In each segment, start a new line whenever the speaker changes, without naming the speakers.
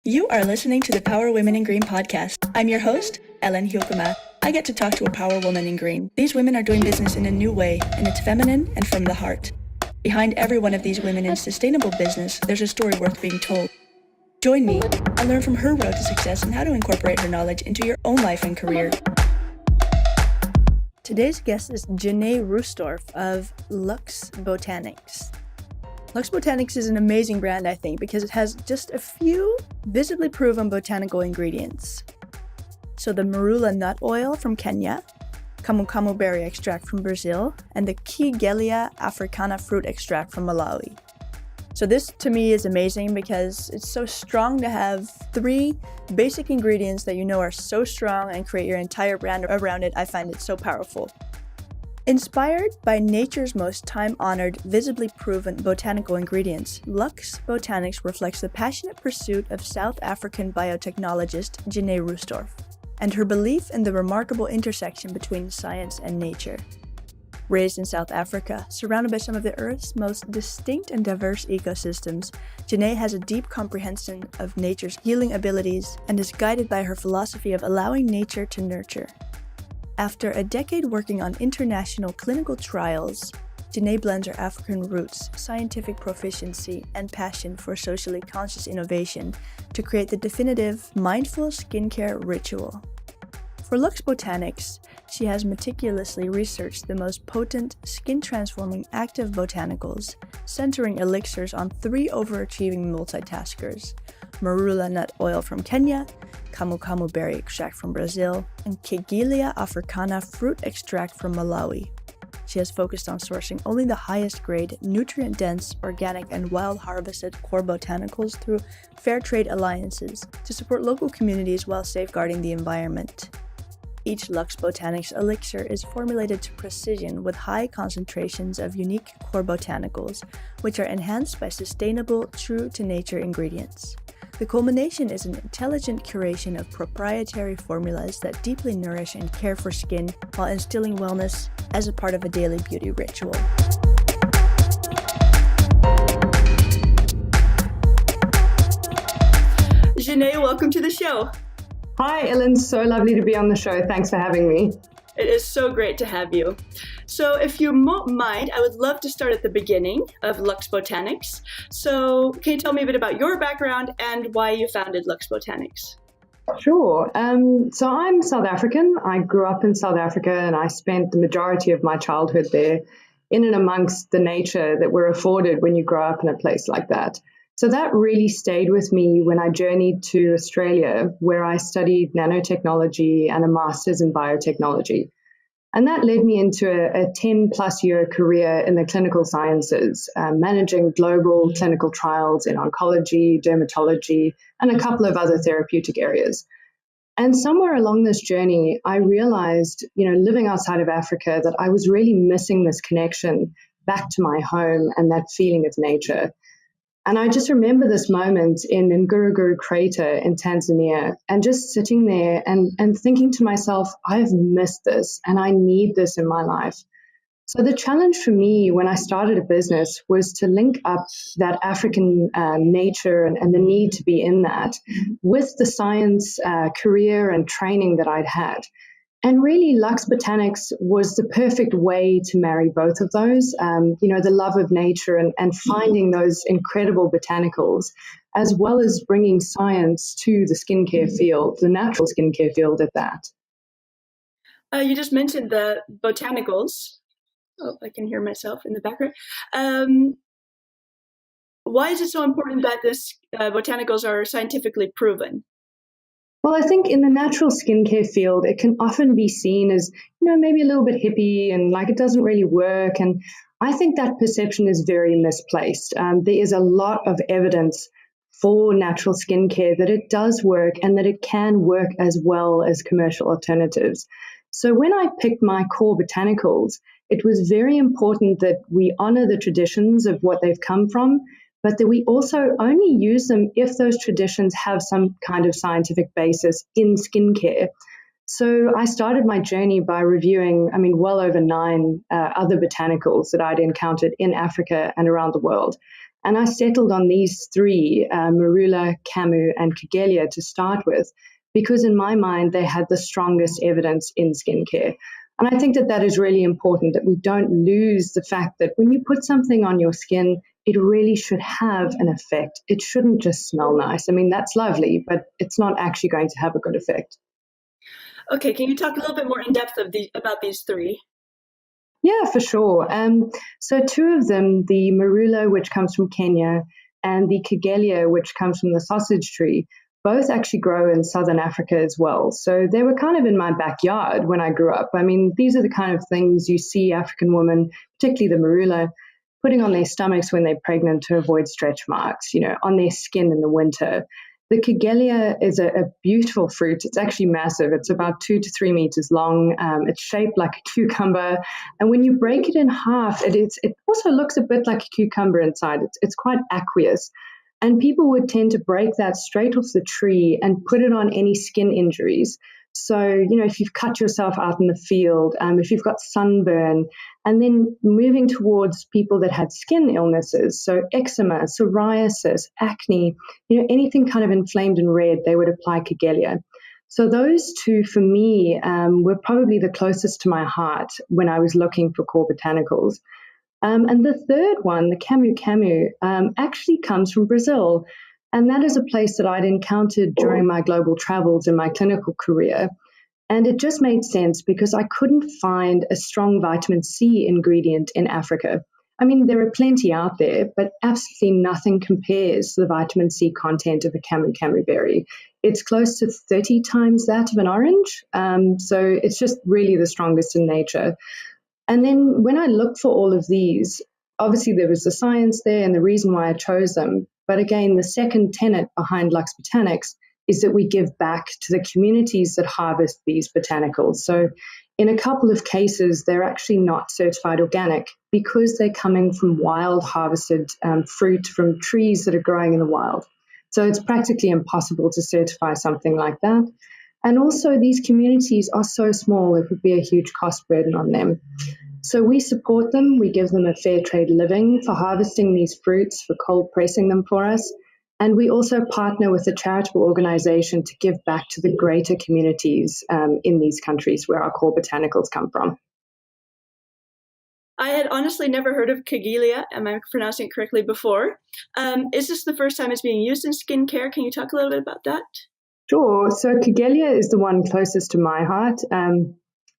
You are listening to the Power Women in Green podcast. I'm your host, Ellen Hiukama. I get to talk to a power woman in green. These women are doing business in a new way, and it's feminine and from the heart. Behind every one of these women in sustainable business, there's a story worth being told. Join me and learn from her road to success and how to incorporate her knowledge into your own life and career. Today's guest is Jene Roestorf of Luxe Botanics. Luxe Botanics is an amazing brand, I think, because it has just a few visibly proven botanical ingredients. So the marula nut oil from Kenya, camu camu berry extract from Brazil, and the Kigali Africana fruit extract from Malawi. So this to me is amazing because it's so strong to have three basic ingredients that you know are so strong and create your entire brand around it. I find it so powerful. Inspired by nature's most time-honored, visibly proven botanical ingredients, Luxe Botanics reflects the passionate pursuit of South African biotechnologist Jene Roestorf and her belief in the remarkable intersection between science and nature. Raised in South Africa, surrounded by some of the Earth's most distinct and diverse ecosystems, Jene has a deep comprehension of nature's healing abilities and is guided by her philosophy of allowing nature to nurture. After a decade working on international clinical trials, Jene blends her African roots, scientific proficiency, and passion for socially conscious innovation to create the definitive mindful skincare ritual. For Luxe Botanics, she has meticulously researched the most potent, skin-transforming active botanicals, centering elixirs on three overachieving multitaskers: marula nut oil from Kenya, camu camu berry extract from Brazil, and Kigali Africana fruit extract from Malawi. She has focused on sourcing only the highest grade, nutrient-dense, organic, and wild-harvested core botanicals through fair trade alliances to support local communities while safeguarding the environment. Each Luxe Botanics elixir is formulated to precision with high concentrations of unique core botanicals, which are enhanced by sustainable, true-to-nature ingredients. The culmination is an intelligent curation of proprietary formulas that deeply nourish and care for skin while instilling wellness as a part of a daily beauty ritual. Jene, welcome to the show.
Hi, Ellen. So lovely to be on the show. Thanks for having me.
It is so great to have you. So if you mind, I would love to start at the beginning of Luxe Botanics. So can you tell me a bit about your background and why you founded Luxe Botanics?
Sure. So I'm South African. I grew up in South Africa and I spent the majority of my childhood there in and amongst the nature that we're afforded when you grow up in a place like that. So that really stayed with me when I journeyed to Australia, where I studied nanotechnology and a master's in biotechnology. And that led me into a 10-plus year career in the clinical sciences, managing global clinical trials in oncology, dermatology, and a couple of other therapeutic areas. And somewhere along this journey, I realized, living outside of Africa, that I was really missing this connection back to my home and that feeling of nature. And I just remember this moment in Nguruguru Crater in Tanzania and just sitting there and thinking to myself, I've missed this and I need this in my life. So the challenge for me when I started a business was to link up that African nature and the need to be in that with the science career and training that I'd had. And really, Luxe Botanics was the perfect way to marry both of those, the love of nature and finding those incredible botanicals, as well as bringing science to the skincare field, the natural skincare field at that.
You just mentioned the botanicals. Oh, I can hear myself in the background. Why is it so important that this botanicals are scientifically proven?
Well, I think in the natural skincare field, it can often be seen as, maybe a little bit hippie and like it doesn't really work. And I think that perception is very misplaced. There is a lot of evidence for natural skincare that it does work and that it can work as well as commercial alternatives. So when I picked my core botanicals, it was very important that we honor the traditions of what they've come from, but that we also only use them if those traditions have some kind of scientific basis in skincare. So I started my journey by reviewing, well over 9 other botanicals that I'd encountered in Africa and around the world. And I settled on these three, Marula, Camu, and Kigelia to start with, because in my mind, they had the strongest evidence in skincare. And I think that that is really important, that we don't lose the fact that when you put something on your skin, it really should have an effect. It shouldn't just smell nice. I mean, that's lovely, but it's not actually going to have a good effect.
Okay, can you talk a little bit more in depth about these three?
Yeah, for sure. So two of them, the Marula, which comes from Kenya, and the Kigelia, which comes from the sausage tree, both actually grow in southern Africa as well. So they were kind of in my backyard when I grew up. I mean, these are the kind of things you see African women, particularly the Marula, putting on their stomachs when they're pregnant to avoid stretch marks, on their skin in the winter. The Kigelia is a beautiful fruit. It's actually massive. It's about 2 to 3 meters long. It's shaped like a cucumber. And when you break it in half, it also looks a bit like a cucumber inside. It's quite aqueous. And people would tend to break that straight off the tree and put it on any skin injuries. So, if you've cut yourself out in the field, if you've got sunburn, and then moving towards people that had skin illnesses, so eczema, psoriasis, acne, anything kind of inflamed and red, they would apply Kigelia. So those two, for me, were probably the closest to my heart when I was looking for core botanicals. And the third one, the Camu Camu, actually comes from Brazil. And that is a place that I'd encountered during my global travels in my clinical career. And it just made sense because I couldn't find a strong vitamin C ingredient in Africa. I mean, there are plenty out there, but absolutely nothing compares to the vitamin C content of a Camu Camu berry. It's close to 30 times that of an orange. So it's just really the strongest in nature. And then when I looked for all of these, obviously there was the science there and the reason why I chose them. But again, the second tenet behind Luxe Botanics is that we give back to the communities that harvest these botanicals. So in a couple of cases, they're actually not certified organic because they're coming from wild harvested fruit from trees that are growing in the wild. So it's practically impossible to certify something like that. And also these communities are so small, it would be a huge cost burden on them. So we support them. We give them a fair trade living for harvesting these fruits, for cold pressing them for us. And we also partner with a charitable organization to give back to the greater communities in these countries where our core botanicals come from.
I had honestly never heard of Kigelia, am I pronouncing it correctly, before. Is this the first time it's being used in skincare? Can you talk a little bit about that?
Sure. So Kigelia is the one closest to my heart.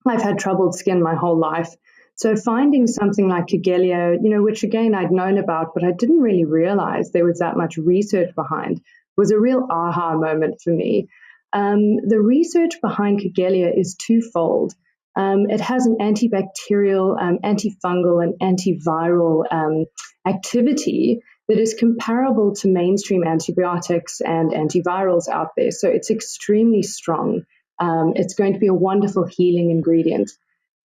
I've had troubled skin my whole life. So finding something like Kigelia, which again I'd known about, but I didn't really realize there was that much research behind, was a real aha moment for me. The research behind Kigelia is twofold. It has an antibacterial, antifungal, and antiviral activity that is comparable to mainstream antibiotics and antivirals out there. So it's extremely strong. It's going to be a wonderful healing ingredient.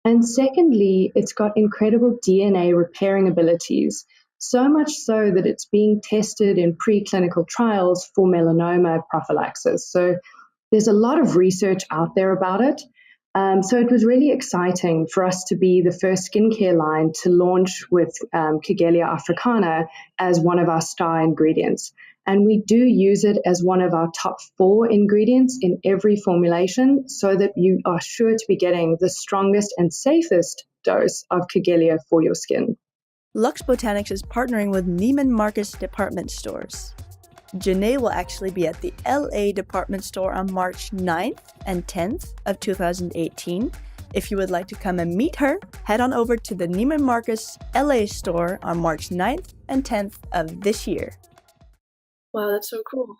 And secondly, it's got incredible DNA repairing abilities, so much so that it's being tested in preclinical trials for melanoma prophylaxis. So there's a lot of research out there about it. So it was really exciting for us to be the first skincare line to launch with Kigali Africana as one of our star ingredients. And we do use it as one of our top 4 ingredients in every formulation so that you are sure to be getting the strongest and safest dose of Kigelia for your skin.
Luxe Botanics is partnering with Neiman Marcus department stores. Jene will actually be at the LA department store on March 9th and 10th of 2018. If you would like to come and meet her, head on over to the Neiman Marcus LA store on March 9th and 10th of this year. Wow, that's so cool.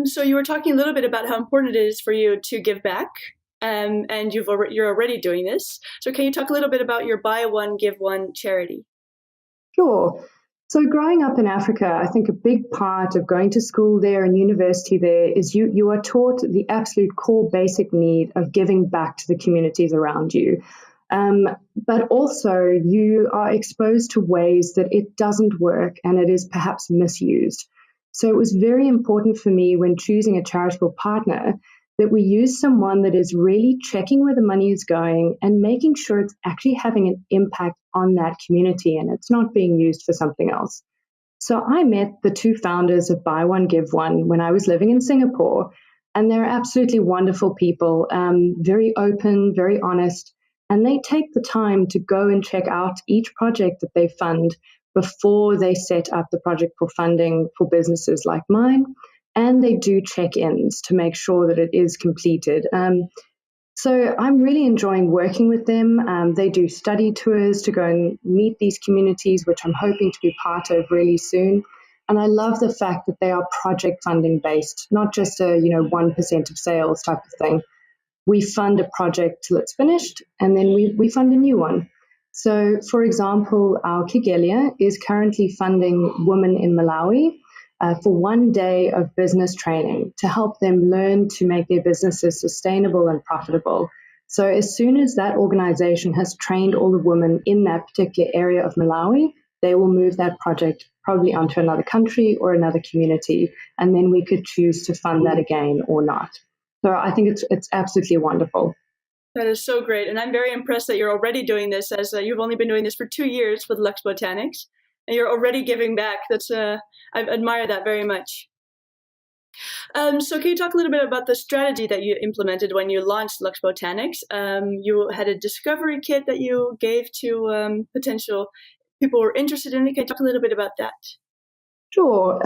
So you were talking a little bit about how important it is for you to give back, and you're already doing this. So can you talk a little bit about your Buy One, Give One charity?
Sure. So growing up in Africa, I think a big part of going to school there and university there is you are taught the absolute core basic need of giving back to the communities around you. But also you are exposed to ways that it doesn't work and it is perhaps misused. So it was very important for me when choosing a charitable partner that we use someone that is really checking where the money is going and making sure it's actually having an impact on that community and it's not being used for something else. So I met the two founders of Buy One, Give One when I was living in Singapore. And they're absolutely wonderful people, very open, very honest. And they take the time to go and check out each project that they fund before they set up the project for funding for businesses like mine. And they do check ins to make sure that it is completed. So I'm really enjoying working with them. They do study tours to go and meet these communities, which I'm hoping to be part of really soon. And I love the fact that they are project funding based, not just a 1% of sales type of thing. We fund a project till it's finished, and then we fund a new one. So, for example, our Kigali is currently funding women in Malawi for 1 day of business training to help them learn to make their businesses sustainable and profitable. So as soon as that organization has trained all the women in that particular area of Malawi, they will move that project probably onto another country or another community, and then we could choose to fund that again or not. So I think it's absolutely wonderful.
That is so great. And I'm very impressed that you're already doing this, as you've only been doing this for 2 years with Luxe Botanics, and you're already giving back. I admire that very much. So can you talk a little bit about the strategy that you implemented when you launched Luxe Botanics? You had a discovery kit that you gave to potential people who were interested in it. Can you talk a little bit about that?
Sure.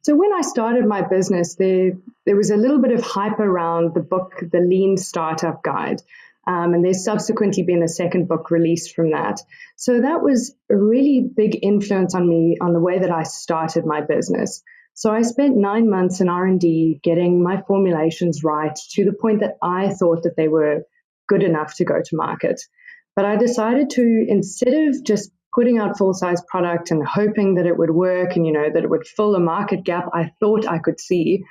So when I started my business, there was a little bit of hype around the book, The Lean Startup Guide. And there's subsequently been a second book released from that. So that was a really big influence on me on the way that I started my business. So I spent 9 months in R&D getting my formulations right to the point that I thought that they were good enough to go to market. But I decided to, instead of just putting out full-size product and hoping that it would work and, that it would fill a market gap I thought I could see,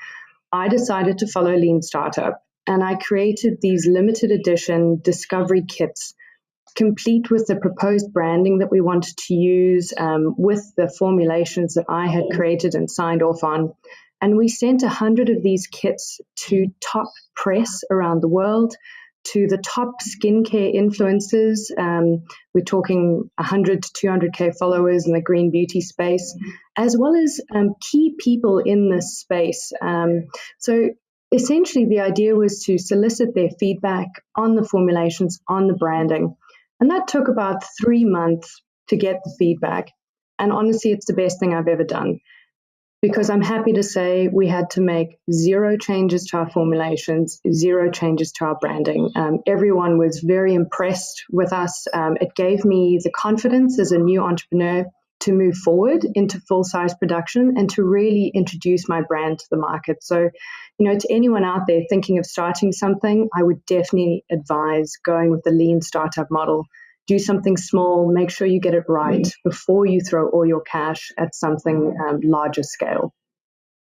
I decided to follow Lean Startup. And I created these limited edition discovery kits, complete with the proposed branding that we wanted to use, with the formulations that I had created and signed off on. And we sent 100 of these kits to top press around the world, to the top skincare influencers. We're talking 100 to 200K followers in the green beauty space, as well as key people in this space. So essentially, the idea was to solicit their feedback on the formulations, on the branding. And that took about 3 months to get the feedback. And honestly, it's the best thing I've ever done, because I'm happy to say we had to make 0 changes to our formulations, 0 changes to our branding. Everyone was very impressed with us. It gave me the confidence as a new entrepreneur to move forward into full-size production and to really introduce my brand to the market. So, to anyone out there thinking of starting something, I would definitely advise going with the lean startup model. Do something small, make sure you get it right before you throw all your cash at something larger scale.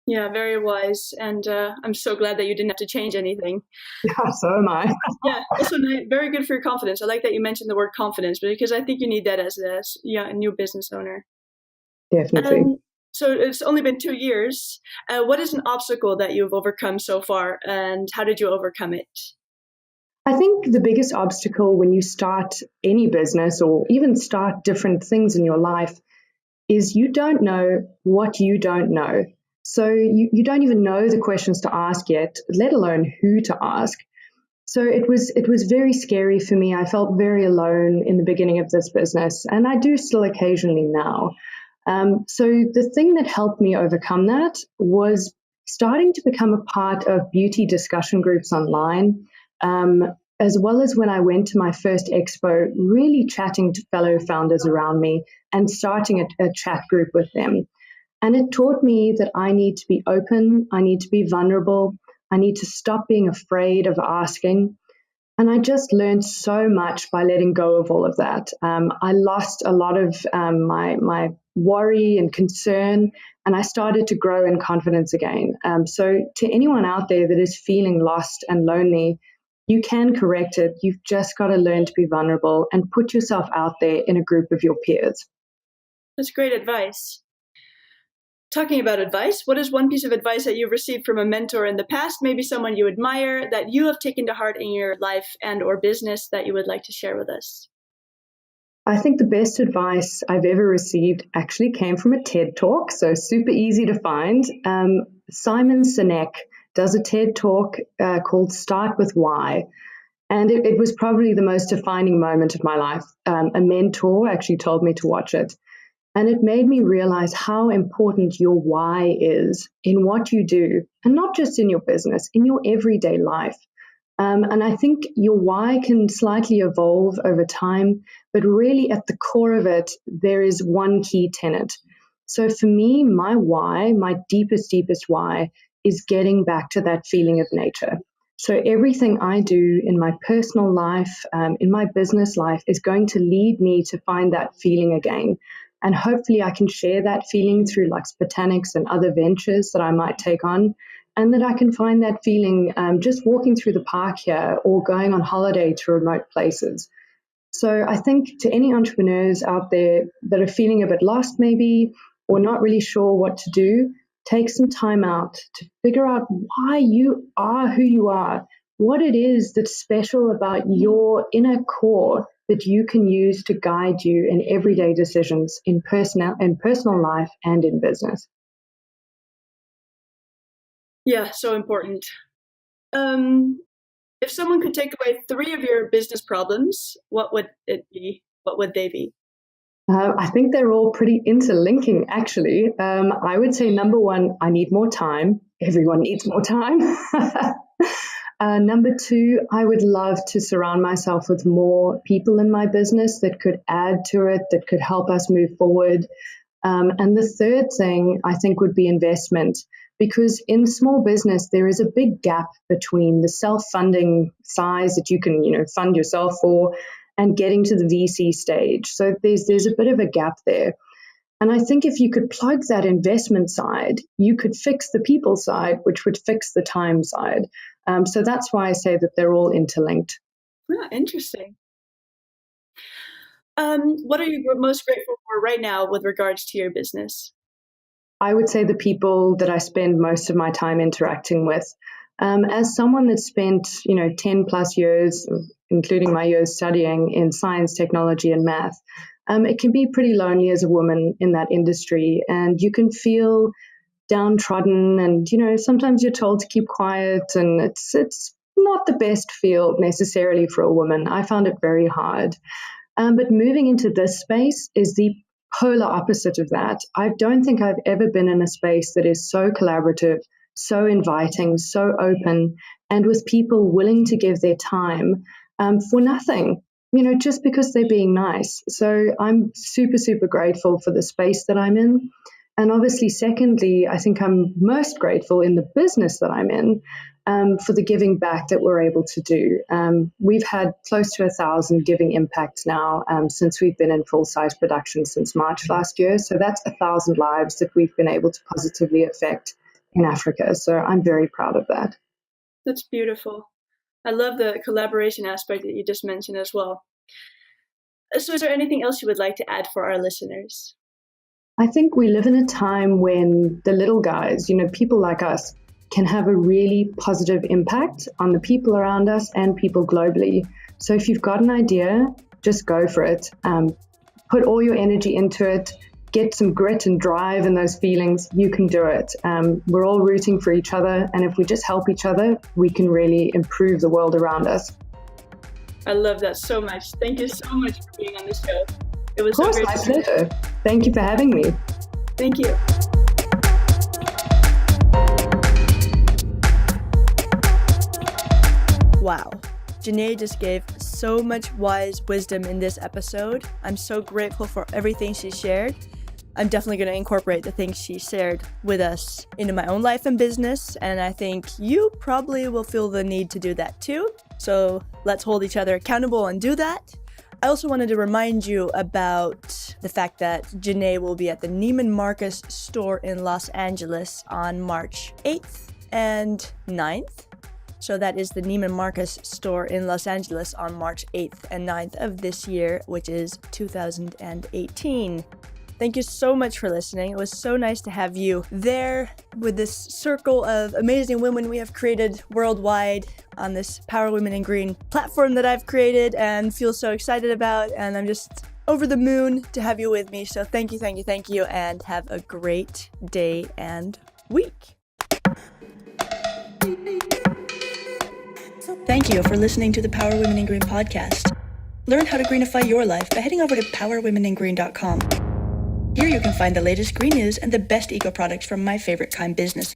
Yeah, very wise. And I'm so glad that you didn't have to change anything.
Yeah, so am I.
Yeah, also very good for your confidence. I like that you mentioned the word confidence, because I think you need that as a new business owner.
Definitely.
So it's only been 2 years. What is an obstacle that you've overcome so far, and how did you overcome it?
I think the biggest obstacle when you start any business or even start different things in your life is you don't know what you don't know. So you don't even know the questions to ask yet, let alone who to ask. So it was very scary for me. I felt very alone in the beginning of this business, and I do still occasionally now. So the thing that helped me overcome that was starting to become a part of beauty discussion groups online, as well as when I went to my first expo, really chatting to fellow founders around me and starting a chat group with them. And it taught me that I need to be open, I need to be vulnerable, I need to stop being afraid of asking. And I just learned so much by letting go of all of that. I lost a lot of my worry and concern, and I started to grow in confidence again. So to anyone out there that is feeling lost and lonely, you can correct it. You've just got to learn to be vulnerable and put yourself out there in a group of your peers.
That's great advice. Talking about advice, what is one piece of advice that you've received from a mentor in the past, maybe someone you admire, that you have taken to heart in your life and or business that you would like to share with us?
I think the best advice I've ever received actually came from a TED Talk, so super easy to find. Simon Sinek does a TED Talk called Start With Why. And it was probably the most defining moment of my life. A mentor actually told me to watch it. And it made me realize how important your why is in what you do, and not just in your business, in your everyday life. And I think your why can slightly evolve over time, but really at the core of it, there is one key tenet. So for me, my why, my deepest why, is getting back to that feeling of nature. So everything I do in my personal life, in my business life, is going to lead me to find that feeling again. And hopefully I can share that feeling through Luxe Botanics and other ventures that I might take on, and that I can find that feeling just walking through the park here or going on holiday to remote places. So I think to any entrepreneurs out there that are feeling a bit lost maybe, or not really sure what to do, take some time out to figure out why you are who you are, what it is that's special about your inner core that you can use to guide you in everyday decisions in personal life and in business.
Yeah, so important. If someone could take away 3 of your business problems, what would it be? What would they be?
I think they're all pretty interlinking, actually. I would say number 1, I need more time. Everyone needs more time. Number 2, I would love to surround myself with more people in my business that could add to it, that could help us move forward. And the third thing I think would be investment, because in small business, there is a big gap between the self-funding size that you can, fund yourself for and getting to the VC stage. So there's a bit of a gap there. And I think if you could plug that investment side, you could fix the people side, which would fix the time side. So that's why I say that they're all interlinked.
Yeah, interesting. What are you most grateful for right now with regards to your business?
I would say the people that I spend most of my time interacting with. As someone that spent, 10 plus years, including my years studying in science, technology, and math, it can be pretty lonely as a woman in that industry. And you can feel downtrodden and, sometimes you're told to keep quiet, and it's not the best field necessarily for a woman. I found it very hard. But moving into this space is the polar opposite of that. I don't think I've ever been in a space that is so collaborative, so inviting, so open, and with people willing to give their time for nothing, just because they're being nice. So I'm super grateful for the space that I'm in. And obviously, secondly, I think I'm most grateful in the business that I'm in for the giving back that we're able to do. We've had close to 1,000 giving impacts now since we've been in full-size production since March last year. So that's 1,000 lives that we've been able to positively affect in Africa. So I'm very proud of that.
That's beautiful. I love the collaboration aspect that you just mentioned as well. So is there anything else you would like to add for our listeners?
I think we live in a time when the little guys, people like us, can have a really positive impact on the people around us and people globally. So if you've got an idea, just go for it. Put all your energy into it. Get some grit and drive and those feelings. You can do it. We're all rooting for each other. And if we just help each other, we can really improve the world around us.
I love that so much. Thank you so much for being on the show. It was
of course, my pleasure. Thank you for having me.
Thank you. Wow. Jene just gave so much wise wisdom in this episode. I'm so grateful for everything she shared. I'm definitely going to incorporate the things she shared with us into my own life and business, and I think you probably will feel the need to do that too. So let's hold each other accountable and do that. I also wanted to remind you about the fact that Jene will be at the Neiman Marcus store in Los Angeles on March 8th and 9th. So that is the Neiman Marcus store in Los Angeles on March 8th and 9th of this year, which is 2018. Thank you so much for listening. It was so nice to have you there with this circle of amazing women we have created worldwide on this Power Women in Green platform that I've created and feel so excited about. And I'm just over the moon to have you with me. So thank you, and have a great day and week. Thank you for listening to the Power Women in Green podcast. Learn how to greenify your life by heading over to powerwomeningreen.com. Here you can find the latest green news and the best eco products from my favorite kind business.